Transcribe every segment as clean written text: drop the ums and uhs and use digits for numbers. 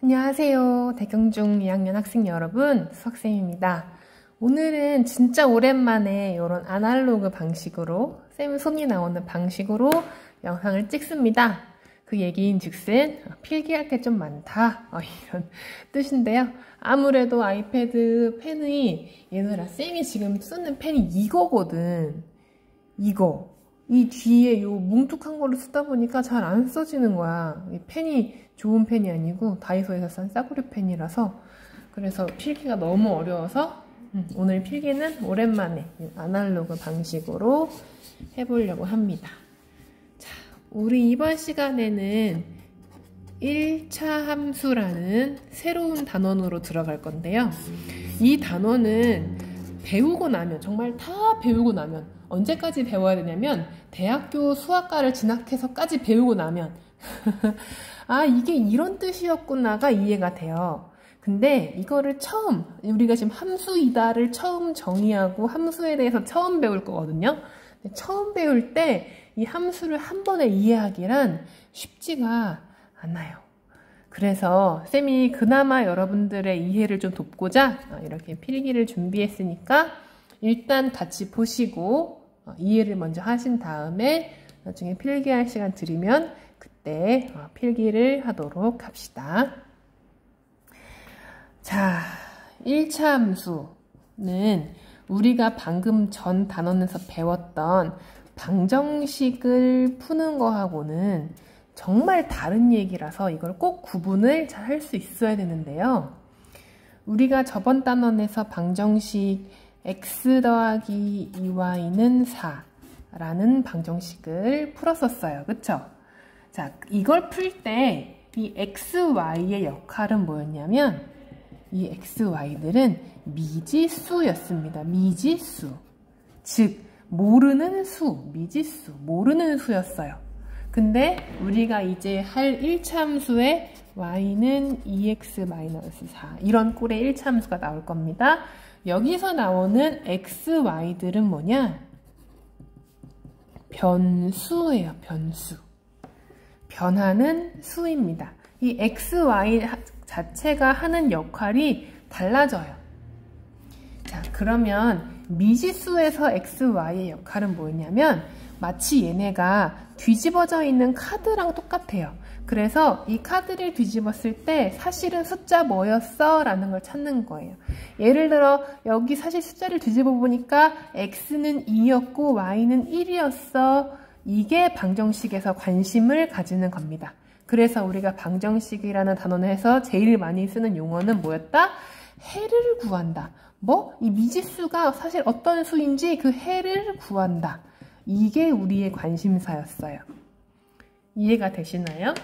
안녕하세요. 대경중 2학년 학생 여러분, 수학쌤입니다. 오늘은 진짜 오랜만에 이런 아날로그 방식으로, 쌤 손이 나오는 방식으로 영상을 찍습니다. 그 얘기인 즉슨 필기할 게 좀 많다, 이런 뜻인데요. 아무래도 아이패드 펜이, 얘들아, 쌤이 지금 쓰는 펜이 이거거든. 이거. 이 뒤에 요 뭉툭한 거를 쓰다 보니까 잘 안 써지는 거야. 이 펜이 좋은 펜이 아니고 다이소에서 산 싸구려 펜이라서, 그래서 필기가 너무 어려워서 오늘 필기는 오랜만에 아날로그 방식으로 해보려고 합니다. 자, 우리 이번 시간에는 1차 함수라는 새로운 단원으로 들어갈 건데요. 이 단원은 배우고 나면, 정말 다 배우고 나면, 언제까지 배워야 되냐면 대학교 수학과를 진학해서까지 배우고 나면 아, 이게 이런 뜻이었구나가 이해가 돼요. 근데 이거를 처음, 우리가 지금 함수이다를 처음 정의하고 함수에 대해서 처음 배울 거거든요. 처음 배울 때 이 함수를 한 번에 이해하기란 쉽지가 않아요. 그래서 쌤이 그나마 여러분들의 이해를 좀 돕고자 이렇게 필기를 준비했으니까 일단 같이 보시고 이해를 먼저 하신 다음에 나중에 필기할 시간 드리면 그때 필기를 하도록 합시다. 자, 1차 함수는 우리가 방금 전 단원에서 배웠던 방정식을 푸는 거하고는 정말 다른 얘기라서 이걸 꼭 구분을 잘 할 수 있어야 되는데요. 우리가 저번 단원에서 방정식 x 더하기 2y는 4라는 방정식을 풀었었어요. 그쵸? 자, 이걸 풀 때 이 xy의 역할은 뭐였냐면 이 xy들은 미지수였습니다. 미지수. 즉, 모르는 수, 미지수, 모르는 수였어요. 근데 우리가 이제 할 1차 함수의 y는 2x-4 이런 꼴의 1차 함수가 나올 겁니다. 여기서 나오는 xy들은 뭐냐? 변수예요, 변수. 변하는 수입니다. 이 xy 자체가 하는 역할이 달라져요. 자, 그러면 미지수에서 xy의 역할은 뭐였냐면 마치 얘네가 뒤집어져 있는 카드랑 똑같아요. 그래서 이 카드를 뒤집었을 때 사실은 숫자 뭐였어? 라는 걸 찾는 거예요. 예를 들어 여기 사실 숫자를 뒤집어 보니까 x는 2였고 y는 1이었어. 이게 방정식에서 관심을 가지는 겁니다. 그래서 우리가 방정식이라는 단원에서 제일 많이 쓰는 용어는 뭐였다? 해를 구한다. 뭐? 이 미지수가 사실 어떤 수인지 그 해를 구한다. 이게 우리의 관심사였어요. 이해가 되시나요?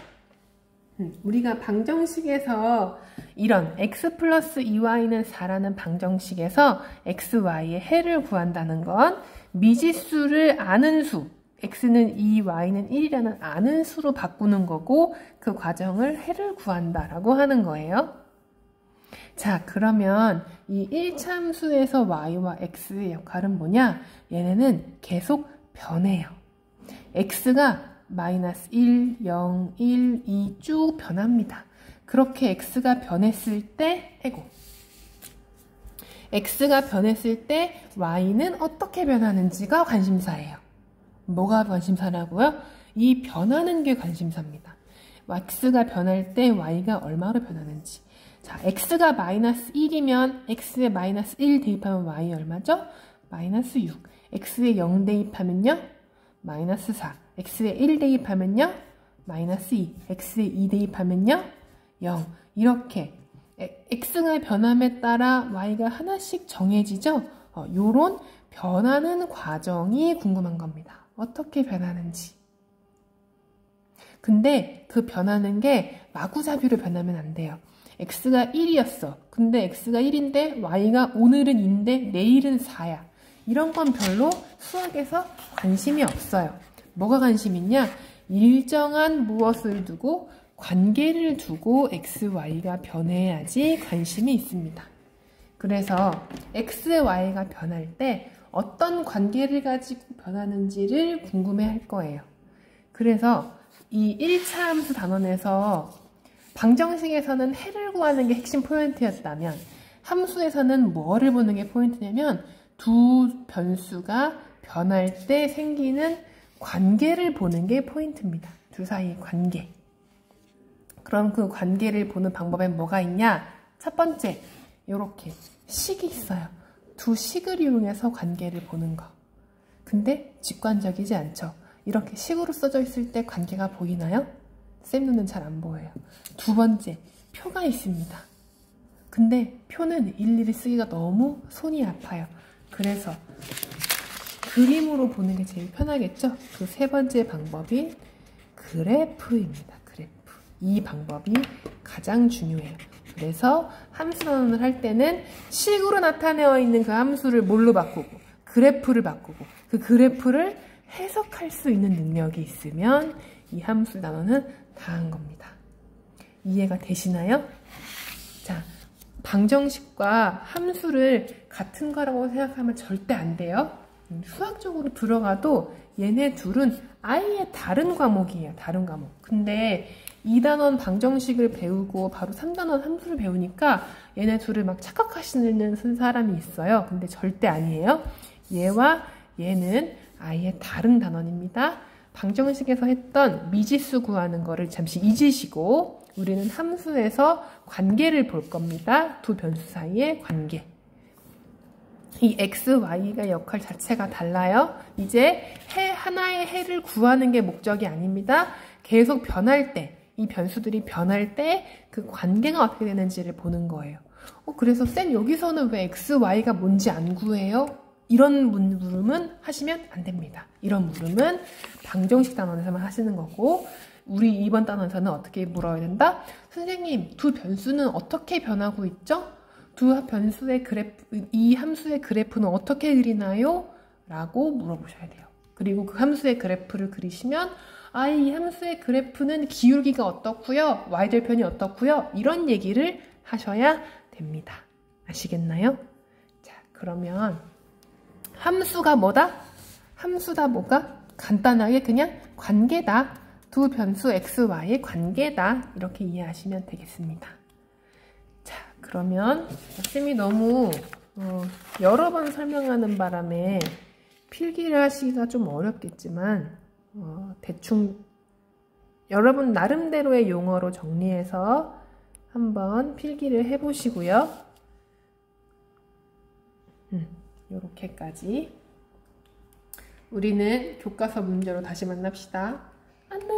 우리가 방정식에서 이런 x 플러스 2y는 4라는 방정식에서 xy의 해를 구한다는 건 미지수를 아는 수, x는 2, y는 1이라는 아는 수로 바꾸는 거고 그 과정을 해를 구한다라고 하는 거예요. 자, 그러면 이 1차 함수에서 y와 x의 역할은 뭐냐? 얘네는 계속 변해요. x가 마이너스 1, 0, 1, 2 쭉 변합니다. 그렇게 x가 변했을 때, x가 변했을 때 y는 어떻게 변하는지가 관심사예요. 뭐가 관심사라고요? 이 변하는 게 관심사입니다. x가 변할 때 y가 얼마로 변하는지. 자, x가 마이너스 1이면 x에 마이너스 1 대입하면 y 얼마죠? 마이너스 6. x에 0 대입하면요? 마이너스 4. x에 1 대입하면요? 마이너스 2. x에 2 대입하면요? 0. 이렇게 x가 변함에 따라 y가 하나씩 정해지죠? 요런 변하는 과정이 궁금한 겁니다. 어떻게 변하는지. 근데 그 변하는 게 마구잡이로 변하면 안 돼요. x가 1이었어. 근데 x가 1인데 y가 오늘은 2인데 내일은 4야. 이런 건 별로 수학에서 관심이 없어요. 뭐가 관심 있냐? 일정한 무엇을 두고 관계를 두고 x, y가 변해야지 관심이 있습니다. 그래서 x, y가 변할 때 어떤 관계를 가지고 변하는지를 궁금해 할 거예요. 그래서 이 1차 함수 단원에서 방정식에서는 해를 구하는 게 핵심 포인트였다면 함수에서는 뭐를 보는 게 포인트냐면 두 변수가 변할 때 생기는 관계를 보는 게 포인트입니다. 둘 사이의 관계. 그럼 그 관계를 보는 방법엔 뭐가 있냐? 첫 번째, 이렇게 식이 있어요. 두 식을 이용해서 관계를 보는 거. 근데 직관적이지 않죠. 이렇게 식으로 써져 있을 때 관계가 보이나요? 쌤 눈은 잘 안 보여요. 두 번째, 표가 있습니다. 근데 표는 일일이 쓰기가 너무 손이 아파요. 그래서 그림으로 보는 게 제일 편하겠죠? 그 세 번째 방법이 그래프입니다. 그래프. 이 방법이 가장 중요해요. 그래서 함수 단원을 할 때는 식으로 나타내어 있는 그 함수를 뭘로 바꾸고 그래프를 바꾸고 그 그래프를 해석할 수 있는 능력이 있으면 이 함수 단원은 다 한 겁니다. 이해가 되시나요? 자, 방정식과 함수를 같은 거라고 생각하면 절대 안 돼요. 수학적으로 들어가도 얘네 둘은 아예 다른 과목이에요. 다른 과목. 근데 2단원 방정식을 배우고 바로 3단원 함수를 배우니까 얘네 둘을 막 착각하시는 사람이 있어요. 근데 절대 아니에요. 얘와 얘는 아예 다른 단원입니다. 방정식에서 했던 미지수 구하는 거를 잠시 잊으시고 우리는 함수에서 관계를 볼 겁니다. 두 변수 사이의 관계. 이 x, y가 역할 자체가 달라요. 이제 하나의 해를 구하는 게 목적이 아닙니다. 계속 변할 때, 이 변수들이 변할 때 그 관계가 어떻게 되는지를 보는 거예요. 그래서 쌤 여기서는 왜 x, y가 뭔지 안 구해요? 이런 물음은 하시면 안 됩니다. 이런 물음은 방정식 단원에서만 하시는 거고 우리 이번 단원에서는 어떻게 물어야 된다? 선생님, 두 변수는 어떻게 변하고 있죠? 두 변수의 이 함수의 그래프는 어떻게 그리나요? 라고 물어보셔야 돼요. 그리고 그 함수의 그래프를 그리시면 이 함수의 그래프는 기울기가 어떻고요? y절편이 어떻고요? 이런 얘기를 하셔야 됩니다. 아시겠나요? 자, 그러면 함수가 뭐다? 함수다 뭐가? 간단하게 그냥 관계다. 두 변수 x, y의 관계다. 이렇게 이해하시면 되겠습니다. 자, 그러면 쌤이 너무 여러 번 설명하는 바람에 필기를 하시기가 좀 어렵겠지만 대충 여러분 나름대로의 용어로 정리해서 한번 필기를 해보시고요. 요렇게까지. 우리는 교과서 문제로 다시 만납시다. 안녕.